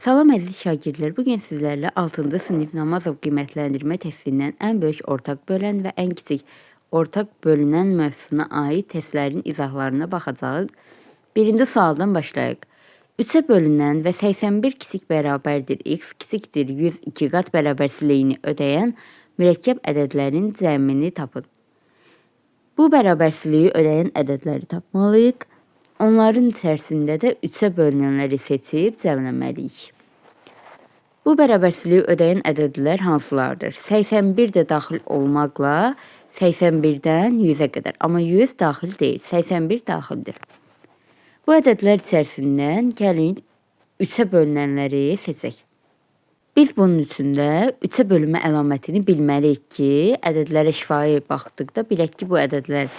Salam əziz şagirdlər, bugün sizlərlə 6-cı sinif Namazov qiymətləndirmə testindən ən böyük ortaq bölən və ən kiçik ortaq bölünən mövzusuna aid testlərin izahlarına baxacağıq. Birinci sualdan başlayaq. 3-ə bölünən və 81 kiçik bərabərdir x kiçikdir 102 qat bərabərçiliyini ödəyən mürəkkəb ədədlərin cəmini tapın. Bu bərabərçiliyi ödəyən ədədləri tapmalıyıq. Onların içərisində də 3-ə bölünənləri seçib cəmləməliyik. Bu bərabərçiliyi ödəyən ədədlər hansılardır? 81 də daxil olmaqla 81-dən 100-ə qədər. Amma 100 daxil deyil, 81 daxildir. Bu ədədlər içərisindən gəlin 3-ə bölünənləri seçək. Biz bunun üçün də 3-ə bölünmə əlamətini bilməliyik ki, ədədlərə şifahi baxdıqda bilək ki, bu ədədlər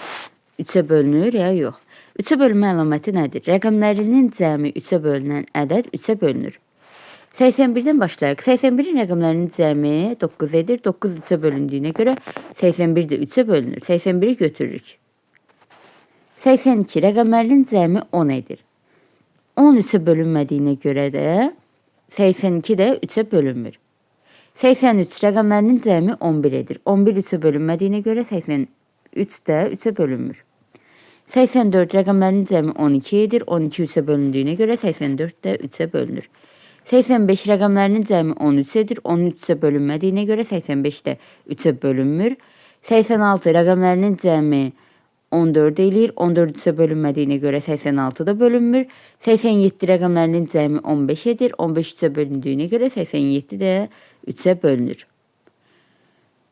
3-ə bölünür ya yox. 3-ə bölünmə əlaməti nədir? Rəqəmlərinin cəmi 3-ə bölünən ədəd 3-ə bölünür. 81-dən başlayaq. 81-in rəqəmlərinin cəmi 9 edir. 9 3-ə bölündüyünə görə 81 də 3-ə bölünür. 81-i götürürük. 82 rəqəmlərinin cəmi 10 edir. 10 3-ə bölünmədiyinə görə də 82 də 3-ə bölünmür. 83 rəqəmlərinin cəmi 11 edir. 11 3-ə bölünmədiyinə görə 83 də 3-ə bölünmür. 84 rəqəmlərinin cəmi 12 edir. 12 3-ə bölündüyünə görə 84 də 3-ə bölünür. 85 rəqəmlərinin cəmi 13 edir. 13 3-ə bölünmədiyinə görə 85 də 3-ə bölünmür. 86 rəqəmlərinin cəmi 14 eləyir. 14 3-ə bölünmədiyinə görə 86 da bölünmür. 87 rəqəmlərinin cəmi 15 edir. 15 3-ə bölündüyünə görə 87 də 3-ə bölünür.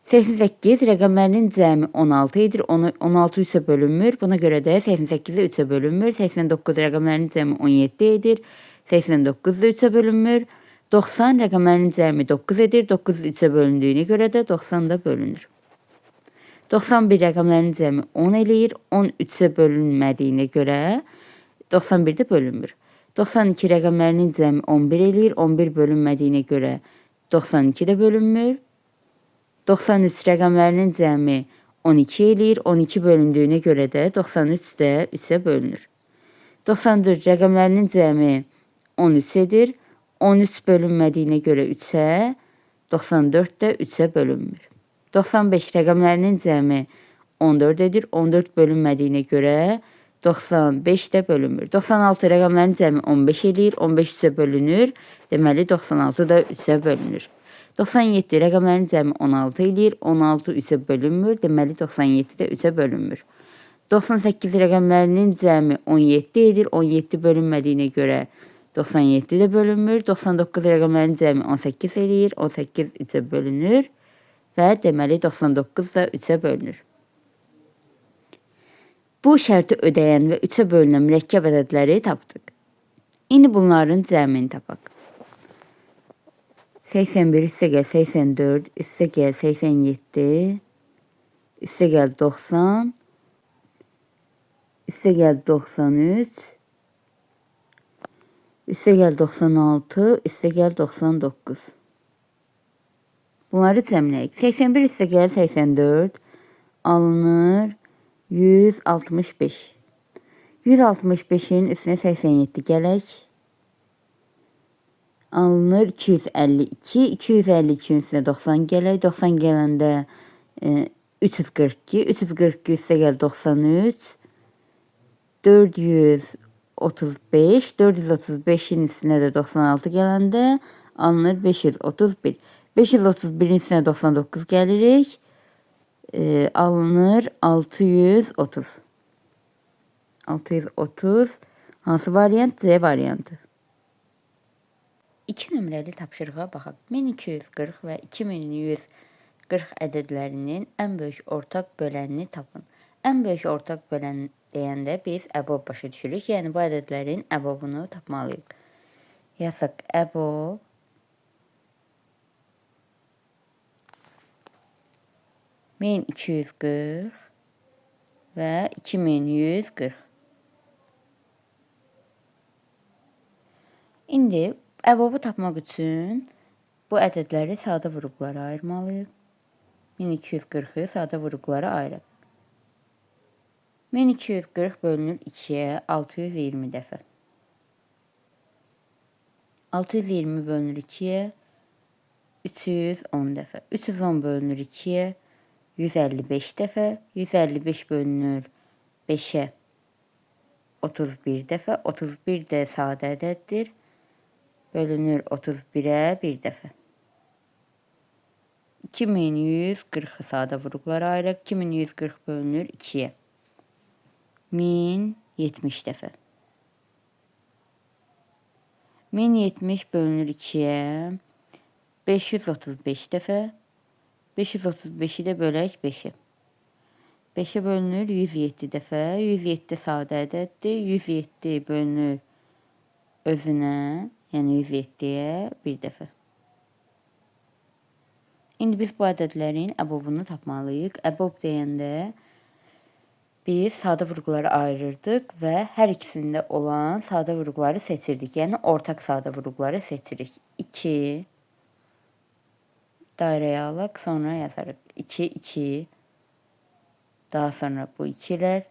88 rəqəmlərinin cəmi 16 edir. 16 3-ə bölünmür. Buna görə də 88-ə 3-ə bölünmür. 89 rəqəmlərinin cəmi 17 edir. 89 da 3-ə bölünmür. 90 rəqəmlərinin cəmi 9 edir. 9 3-ə bölündüyünə görə də 90 da bölünür. 91 rəqəmlərinin cəmi 10 eləyir. 10 3-ə bölünmədiyinə görə 91 də bölünmür. 92 rəqəmlərinin cəmi 11 eləyir. 11 bölünmədiyinə görə 92 də bölünmür. 93 rəqəmlərinin cəmi 12 eləyir. 12 bölündüyünə görə də 93 də 3-ə bölünür. 94 rəqəmlərinin cəmi 13 edir. 13 bölünmədiyinə görə 3-ə, 94 də 3-ə bölünmür. 95 rəqəmlərinin cəmi 14 edir. 14 bölünmədiyinə görə 95 də bölünmür. 96 rəqəmlərinin cəmi 15 edir. 15 3-ə bölünür. Deməli 96 da 3-ə bölünür. 97 rəqəmlərinin cəmi 16 edir. 16 3-ə bölünmür. Deməli 97 də 3-ə bölünmür. 98 rəqəmlərinin cəmi 17 edir. 17 bölünmədiyinə görə 97 də bölünmür. 99 rəqəmlərinin cəmi 18 eləyir. 18 3-ə bölünür və deməli 99 da 3-ə bölünür. Bu şərti ödəyən və 3-ə bölünən mürəkkəb ədədləri tapdıq. İndi bunların cəmini tapaq. 81 üstə gəl 84, üstə gəl 87, üstə gəl 90, üstə gəl 93, üstə gəl 96, üstə gəl 99. Bunları cəmləyək. 81 üstə gəl 84 alınır 165. 165-in üstünə 87 gələk. Alınır 252. 252-in üstünə 90 gələk. 90 gələndə 342. 342 üstə gəl 93. 435. 435-in üstünə də 96 gələndə alınır 531. 531-in üstünə 99 gəlirik. Alınır 630. 630. Hansı variant? C variantı. 2 nömrəli tapşırığa baxaq. 1240 və 2140 ədədlərinin ən böyük ortaq bölənini tapın. Ən böyük ortaq bölən deyəndə biz əbob başa düşürük. Yəni bu ədədlərin əbobunu tapmalıyıq. Yazaq əbob 1240 və 2140. İndi əbobu tapmaq üçün bu ədədləri sadə vurğulara ayırmalıyıq. 1240-ı sadə vurğulara ayıraq. 1240 bölünür 2-yə 620 dəfə. 620 bölünür 2'ye 310 dəfə. 310 bölünür 2'ye 155 dəfə. 155 bölünür 5'e 31 dəfə. 31 də sadə ədəddir. Bölünür 31'e 1 dəfə. 2140'ı sadə vuruqlara ayıraq. 2140 bölünür 2'ye 1070 dəfə. 1070 bölünür 2'ye 535 dəfə. 535'i də bölək 5'e. 5'e bölünür 107 dəfə. 107 sadə ədəddir. 107 bölünür özünə, yəni 107'ye 1 dəfə. İndi biz bu ədədlərin əbobunu tapmalıyıq. Əbob deyəndə biz sadə vurğuları ayırırdıq və hər ikisində olan sadə vurğuları seçirdik. Yəni ortaq sadə vurğuları seçirik. 2 dairəyə alaq, sonra yazarıq. 2, 2, daha sonra bu 2'lər,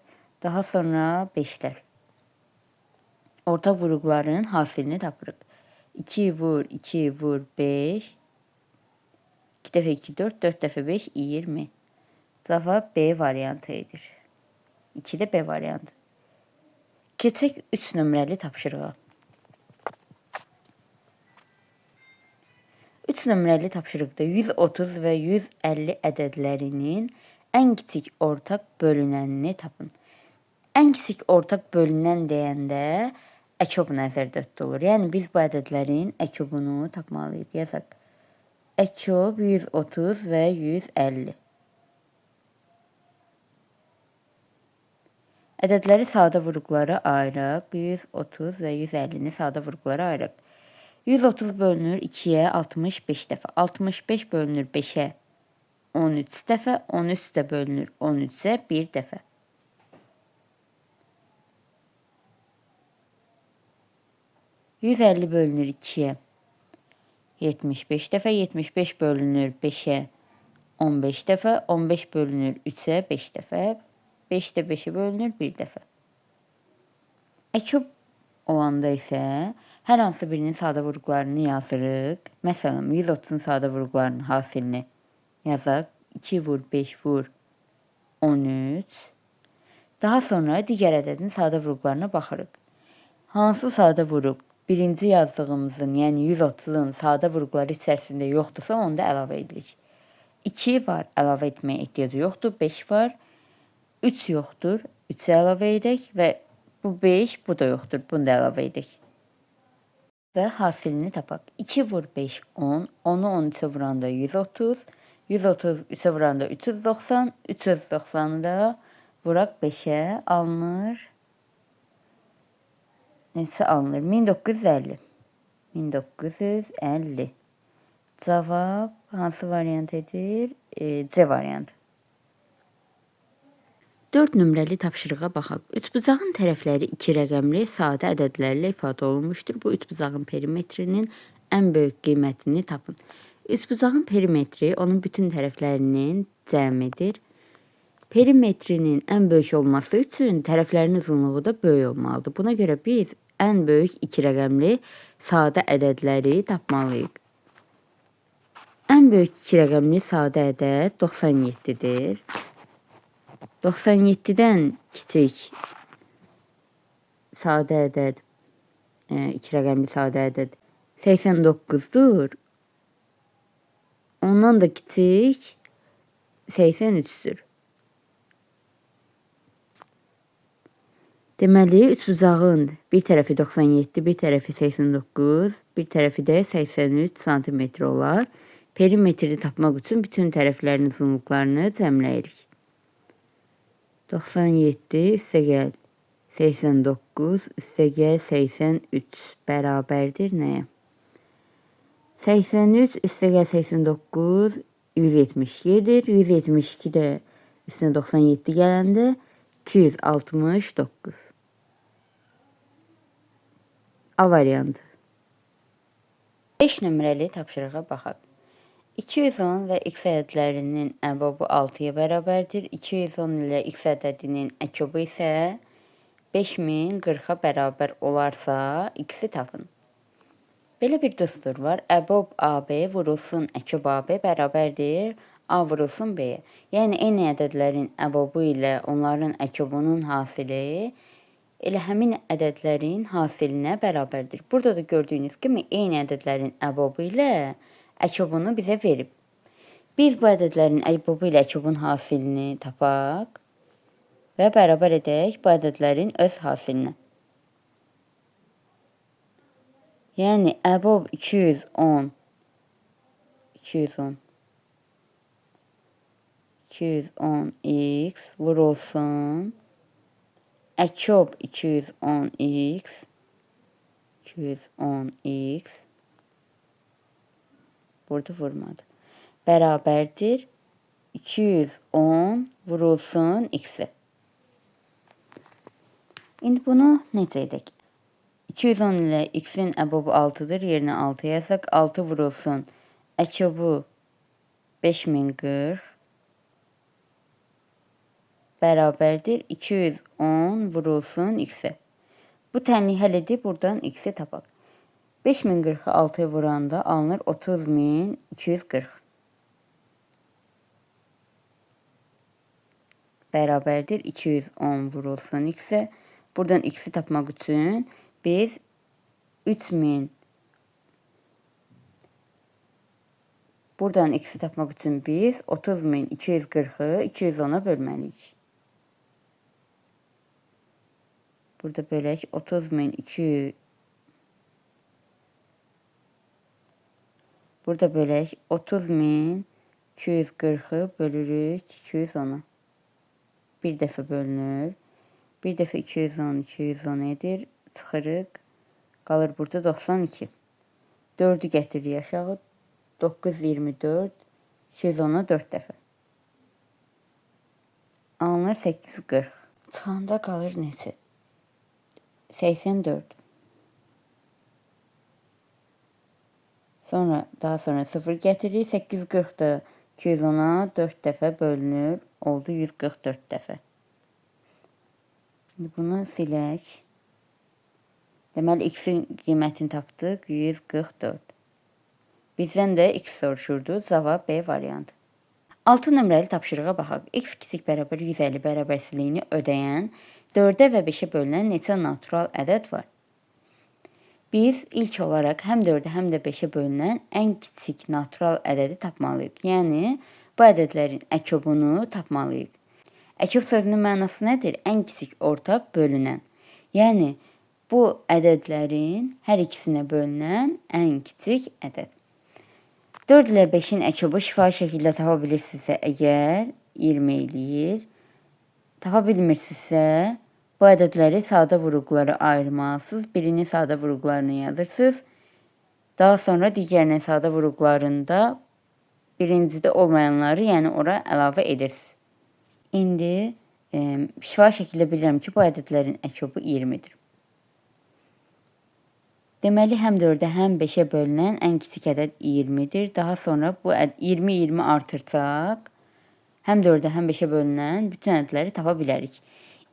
daha sonra 5'lər. Ortaq vurğuların hasilini tapırıq. 2 vur, 2 vur, 5. 2 dəfə 2, 4, 4 dəfə 5, 20. Cavab B variantı edir. 2 də B variantı. Keçək 3 nömrəli tapşırığa. 3 nömrəli tapşırıqda 130 və 150 ədədlərinin ən kiçik ortaq bölünənini tapın. Ən kiçik ortaq bölünən deyəndə əkob nəzərdə tutulur. Yəni biz bu ədədlərin əkobunu tapmalıyıq. Yazaq. Əkob 130 və 150. Ədədləri sadə vurğulara ayıraq. 130 və 150'ni sadə vurğulara ayıraq. 130 bölünür 2'ye 65 dəfə. 65 bölünür 5'e 13 dəfə. 13 də bölünür 13'e 1 dəfə. 150 bölünür 2'ye 75 dəfə. 75 bölünür 5'e 15 dəfə. 15 bölünür 3'e 5 dəfə. 5 də 5'e bölünür 1 dəfə. Əkob olanda isə hər hansı birinin sadə vurğularını yazırıq. Məsələn, 130'un sadə vurğularının hasilini yazaq. 2 vur, 5 vur, 13. Daha sonra digər ədədin sadə vurğularına baxırıq. Hansı sadə vurğu birinci yazdığımızın, yəni 130'un sadə vurğuları içərisində yoxdursa, onu da əlavə edirik. 2 var, əlavə etməyə ehtiyacı yoxdur. 5 var, 3 yoxdur, 3'ü əlavə edək və bu 5, bu da yoxdur, bunu da əlavə edək. Və hasilini tapaq. 2 vur 5, 10, 10'u 13'e vuranda 130, 130 3'e vuranda 390, 390'ı da vuraq 5'e alınır. Neçə alınır? 1950. 1950. Cavab hansı variant edir? C variantı. 4 nömrəli tapşırığa baxaq. Üçbucağın tərəfləri 2 rəqəmli sadə ədədlərlə ifadə olunmuşdur. Bu üçbucağın perimetrinin ən böyük qiymətini tapın. Üçbucağın perimetri onun bütün tərəflərinin cəmidir. Perimetrinin ən böyük olması üçün tərəflərin uzunluğu da böyük olmalıdır. Buna görə biz ən böyük 2 rəqəmli sadə ədədləri tapmalıyıq. Ən böyük 2 rəqəmli sadə ədəd 97'dir. 97'den kiçik sadə ədəd, 2 rəqəmli sadə ədəd 89'dur. Ondan da kiçik 83'dür. Deməli, üçbucağın bir tərəfi 97, bir tərəfi 89, bir tərəfi də 83 cm olar. Perimetri tapmaq üçün bütün tərəflərin uzunluqlarını cəmləyirik. 97 üstə gəl 89 üstə gəl 83 bərabərdir nəyə? 83 üstə gəl 89 177'dir. 172 də üstünə 97 gələndə 269. A variantı. 5 nömrəli tapşırığa baxaq. 210 və x ədədlərinin əbobu 6'ya bərabərdir. 210 ilə x ədədinin əkobu isə 5040'a bərabər olarsa, x-i tapın. Belə bir düstur var. Əbob AB vurulsun Əkob AB bərabərdir A vurulsun B-yə. Yəni eyni ədədlərin əbobu ilə onların əkobunun hasili elə həmin ədədlərin hasilinə bərabərdir. Burada da gördüyünüz kimi eyni ədədlərin əbobu ilə əkobunu bizə verib. Biz bu ədədlərin əbobu ilə əkobun hasilini tapaq və bərabər edək bu ədədlərin öz hasilinə. Yəni əbob 210 210x vurulsun əkob 210x burada vurmadı. Bərabərdir 210 vurulsun x-i. İndi bunu necə edək? 210 ilə x-in əbobu 6-dır. Yerinə 6 yazaq. 6 vurulsun əkobu 5040 bərabərdir 210 vurulsun x-i. Bu tənliyi həll edib buradan x-i tapaq. 5040-ı 6-ya vuranda alınır 30240. Bərabərdir 210 vurulsun x-i. Buradan x-i tapmaq üçün biz 3000 buradan x-i tapmaq üçün biz 30240-ı 210-a bölməliyik. Burada bölək 30200 burada bölək 30240-ı bölürük 210-a. Bir dəfə bölünür. Bir dəfə 210 edir. Çıxırıq. Qalır burada 92. 4-ü gətiririk aşağı. 924. 210-a 4 dəfə. Alınır 840. Çıxanda qalır neçə? 84. Daha sonra 0 gətiririk. 840 da 210-a 4 dəfə bölünür. Oldu 144 dəfə. Şimdi bunu silək. Deməli, x-in qiymətini tapdıq. 144. Bizdən də x soruşurdu. Cavab B variantı. 6 nömrəli tapşırığa baxaq. X kiçik bərabər 150 bərabərçiliyini ödəyən 4-ə və 5-ə bölünən neçə natural ədəd var? Biz ilk olaraq həm 4-ə həm də 5-ə bölünən ən kiçik natural ədədi tapmalıyıq. Yəni, bu ədədlərin əkobunu tapmalıyıq. Əkob sözünün mənası nədir? Ən kiçik ortaq bölünən. Yəni, bu ədədlərin hər ikisinə bölünən ən kiçik ədəd. 4 ilə 5-in əkobu şifahi şəkildə tapa bilirsinizsə əgər 20 eləyir. Tapa bilmirsinizsə bu ədədləri sadə vuruqlara ayırmalısınız. Birini sadə vuruqlarını yazırsınız. Daha sonra digərinin sadə vuruqlarında birincidə olmayanları, yəni ora əlavə edirsiniz. İndi şifahi şəkildə bilirəm ki, bu ədədlərin əkobu 20-dir. Deməli, həm 4-ə, həm 5-ə bölünən ən kiçik ədəd 20-dir. Daha sonra bu 20 artırsaq, həm 4-ə, həm 5-ə bölünən bütün ədədləri tapa bilərik.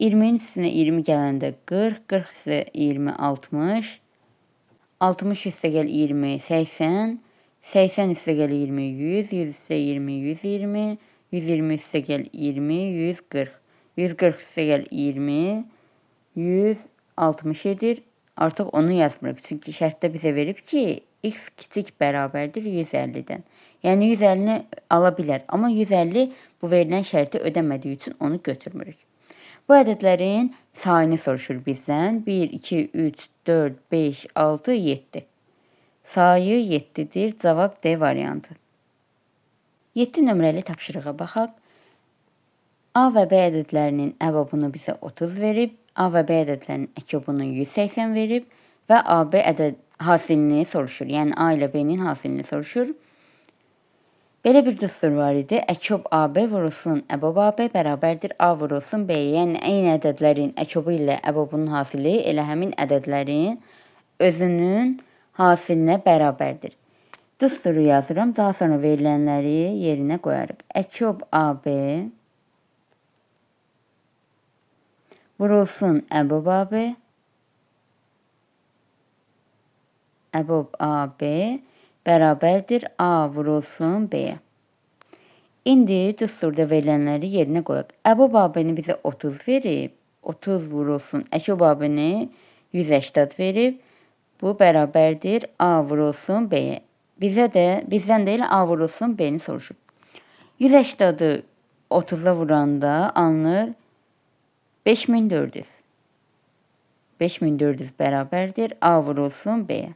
20-nin üstünə 20 gələndə 40, 40 üstə 20, 60, 60 üstə gəl 20, 80, 80 üstə gəl 20, 100, 100 üstə 20, 120, 120 üstə gəl 20, 140, 140 üstə gəl 20, 160 edir. Artıq onu yazmırıq. Çünki şərtdə bizə verib ki, x kiçik bərabərdir 150-dən. Yəni 150-ni ala bilər. Amma 150 bu verilən şərti ödəmədiyi üçün onu götürmürük. Bu ədədlərin sayını soruşur bizdən. 1, 2, 3, 4, 5, 6, 7. Sayı 7-dir. Cavab D variantı. 7 nömrəli tapşırığa baxaq. A və B ədədlərinin əbabını bizə 30 verib. A və B ədədlərinin əkobunu 180 verib və AB ədəd hasilini soruşur. Yəni A ilə B-nin hasilini soruşur. Belə bir düstur var idi. Əkob AB vurulsun əbob AB bərabərdir A vurulsun B. Yəni eyni ədədlərin əkobu ilə əbobunun hasili elə həmin ədədlərin özünün hasilinə bərabərdir. Düsturu yazıram. Daha sonra verilənləri yerinə qoyarıq. Əkob AB vurulsun əbob AB EBOB AB bərabərdir A vurulsun B-yə. İndi düsturda verilənləri yerinə qoyaq. EBOB AB-ni bizə 30 verib, 30 vurulsun. EKOB AB-ni 180 verib. Bu bərabərdir A vurulsun B-yə. Bizdən də elə A vurulsun B-ni soruşub. 180-ı 30-a vuranda alınır 5400. 5400 bərabərdir A vurulsun B-yə.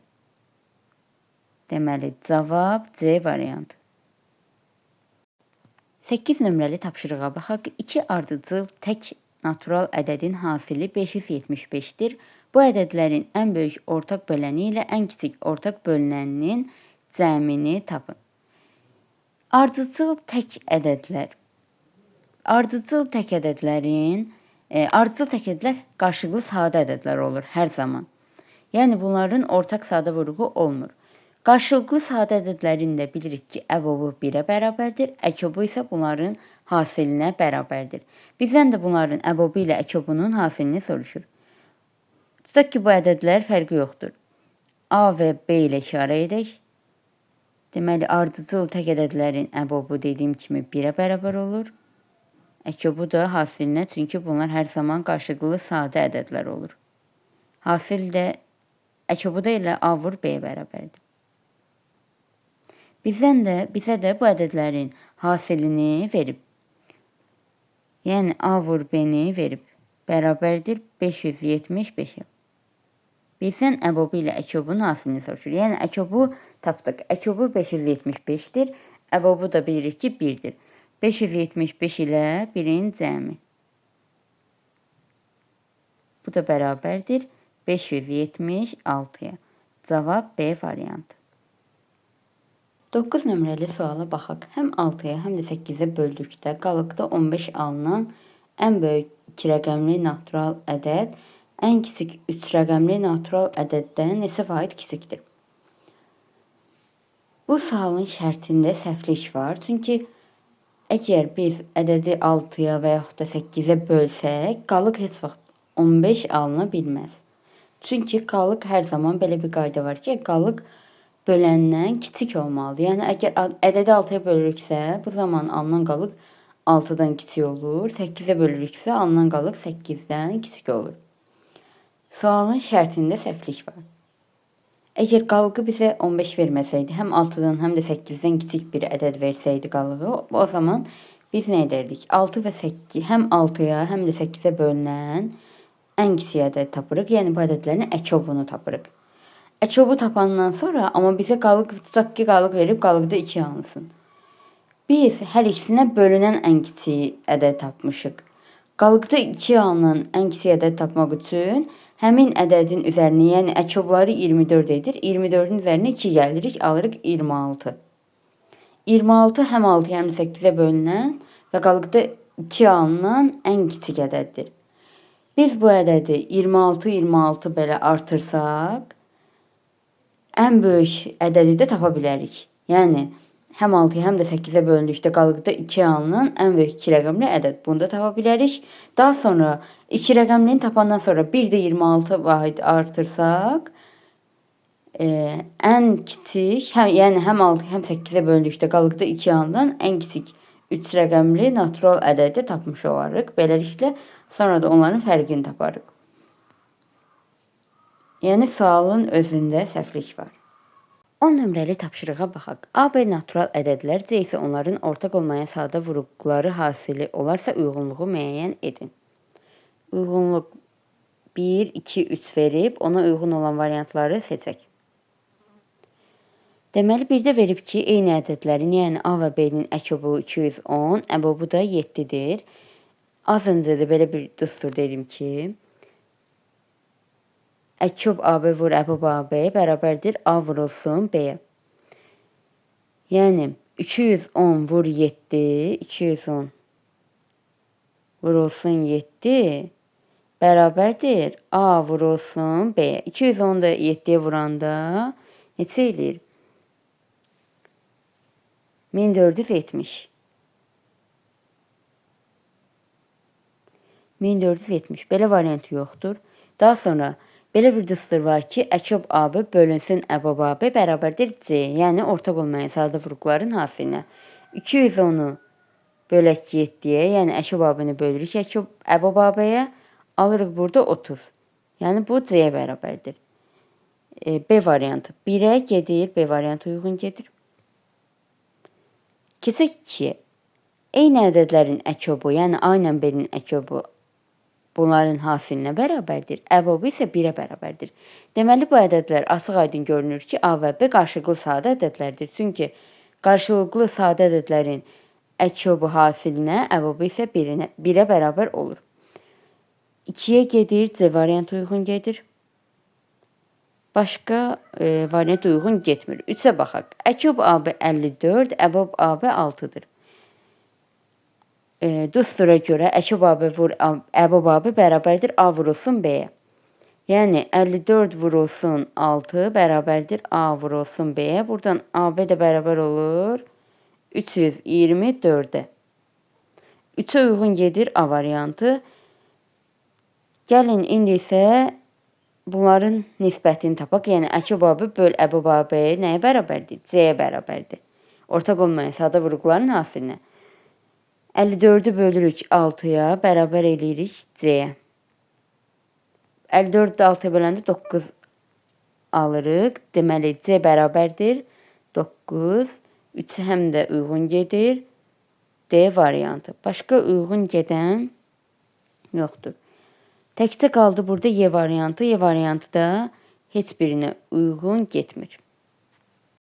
Deməli, cavab C variantı. 8 nömrəli tapşırığa baxaq. 2 ardıcıl tək natural ədədin hasili 575-dir. Bu ədədlərin ən böyük ortaq böləni ilə ən kiçik ortaq bölünəninin cəmini tapın. Ardıcıl tək ədədlər. Ardıcıl tək ədədlər qarşılıqlı sadə ədədlər olur hər zaman. Yəni bunların ortaq sadə vurğu olmur. Qarşılıqlı sadə ədədlərin də bilirik ki, EBOB-u 1-ə bərabərdir, EKOB-u isə bunların hasilinə bərabərdir. Bizdən də bunların EBOB-u ilə EKOB-unun hasilini soruşur. Tutaq ki, bu ədədlər fərqi yoxdur. A və B ilə işarə edək. Deməli, ardıcıl tək ədədlərin EBOB-u dediyim kimi 1-ə bərabər olur. EKOB-u da hasilinə, çünki bunlar hər zaman qarşılıqlı sadə ədədlər olur. Hasil də EKOB-u da ilə A vur B bərabərdir. Bizə də bu ədədlərin hasilini verib. Yəni A vur B-ni verib. Bərabərdir 575-ə. Bizdən EBOB ilə EKOB-un hasilini soruşur. Yəni EKOB-u tapdıq. EKOB-u 575-dir. EBOB-u da bilirik ki 1-dir. 575 ilə 1-in cəmi. Bu da bərabərdir 576-ya. Cavab B variantı. 9 nömrəli suala baxaq. Həm 6-ya, həm də 8-ə böldükdə qalıqda 15 alınan ən böyük 2 rəqəmli natural ədəd ən kiçik 3 rəqəmli natural ədəddən neçə faiz kiçikdir? Bu sualın şərtində səhvlik var. Çünki əgər biz ədədi 6-ya və yaxud da 8-ə bölsək, qalıq heç vaxt 15 alına bilməz. Çünki qalıq hər zaman belə bir qayda var ki, qalıq böləndən kiçik olmalıdır. Yəni əgər ədədi 6-ya bölürüksə, bu zaman alınan qalıq 6-dan kiçik olur. 8-ə bölürüksə, alınan qalıq 8-dən kiçik olur. Sualın şərtində səhvlik var. Əgər qalığı bizə 15 verməsəydi, həm 6-dan, həm də 8-dən kiçik bir ədəd versəydi qalığı, o zaman biz nə edərdik? 6 və 8, həm 6-ya, həm də 8-ə bölünən ən kiçik ədəd tapırıq. Yəni bu ədədlərin EKOB-unu tapırıq. EKOB-u tapandan sonra, amma bizə tutaq ki, qalıq verib, qalıqda 2 alınsın. Biz hər ikisinə bölünən ən kiçik ədəd tapmışıq. Qalıqda 2 alınan ən kiçik ədəd tapmaq üçün həmin ədədin üzərinə, yəni EKOB-ları 24 edir. 24-ün üzərinə 2 gəlirik, alırıq 26. 26 həm 6-ya, həm 8-ə bölünən və qalıqda 2 alınan ən kiçik ədəddir. Biz bu ədədi 26 belə artırsaq, ən böyük ədədi də tapa bilərik. Yəni, həm 6-ya, həm də 8-ə bölündükdə qalıqda 2 alınan ən böyük 2 rəqəmli ədəd. Bunu da tapa bilərik. Daha sonra 2 rəqəmlini tapandan sonra bir də 26 vahid artırsaq, ən kiçik, yəni həm 6, həm 8-ə bölündükdə qalıqda 2 alınan ən kiçik 3 rəqəmli natural ədədi tapmış olarıq. Beləliklə, sonra da onların fərqini taparıq. Yəni, sualın özündə səhvlik var. 10 nömrəli tapşırığa baxaq. A, B natural ədədlər, C isə onların ortaq olmayan sadə vurğuları hasili olarsa uyğunluğu müəyyən edin. Uyğunluq 1, 2, 3 verib, ona uyğun olan variantları seçək. Deməli, bir də verib ki, eyni ədədlərin, yəni A və B-nin EKOB-u 210, EBOB-u da 7-dir. Az öncə də belə bir düstur dedim ki, EKOB AB vur EBOB AB bərabərdir A vurulsun B-yə. Yəni 210 vur 7, 210 vurulsun 7 bərabərdir A vurulsun B-yə. 210 da 7-yə vuranda neçə eləyir? 1470. 1470. Belə variant yoxdur. Daha sonra Belə bir düstur var ki, əkob AB bölünsün əbob AB bərabərdir C. Yəni ortaq olmayan sadə vuruqların hasilinə. 210-u bölək 7-yə, yəni əkob AB-ni bölürük əbob AB-yə, alırıq burada 30. Yəni bu C-yə bərabərdir. B variantı 1-ə gedir, B variantı uyğun gedir. Keçək 2-yə. Eyni ədədlərin əkobu, yəni A ilə B-nin əkobu bunların hasilinə bərabərdir. Əbobu isə 1-ə bərabərdir. Deməli, bu ədədlər açıq-aydın görünür ki, A və B qarşılıqlı sadə ədədlərdir. Çünki qarşılıqlı sadə ədədlərin əkobu hasilinə, əbobu isə 1-ə bərabər olur. 2-yə gedir, C variantı uyğun gedir. Başqa variant uyğun getmir. 3-ə baxaq. Əkob AB 54, əbob AB 6-dır. Düstura görə əkob AB vur əbob AB bərabərdir A vurulsun B-yə. Yəni 54 vurulsun 6 bərabərdir A vurulsun B-yə. Buradan AB də bərabər olur 324-ə. 3-ə uyğun gedir A variantı. Gəlin indi isə bunların nisbətini tapaq. Yəni əkob AB böl əbob AB nəyə bərabərdir? C-yə bərabərdir. Ortaq olmayan sadə vuruqların hasilinə. 54-ü bölürük 6-ya, bərabər eləyirik C-yə. 54-ü 6-ya böləndə 9 alırıq. Deməli, C bərabərdir 9. 3 həm də uyğun gedir. D variantı. Başqa uyğun gedən yoxdur. Təkcə qaldı burada Y variantı. Y variantı da heç birinə uyğun getmir.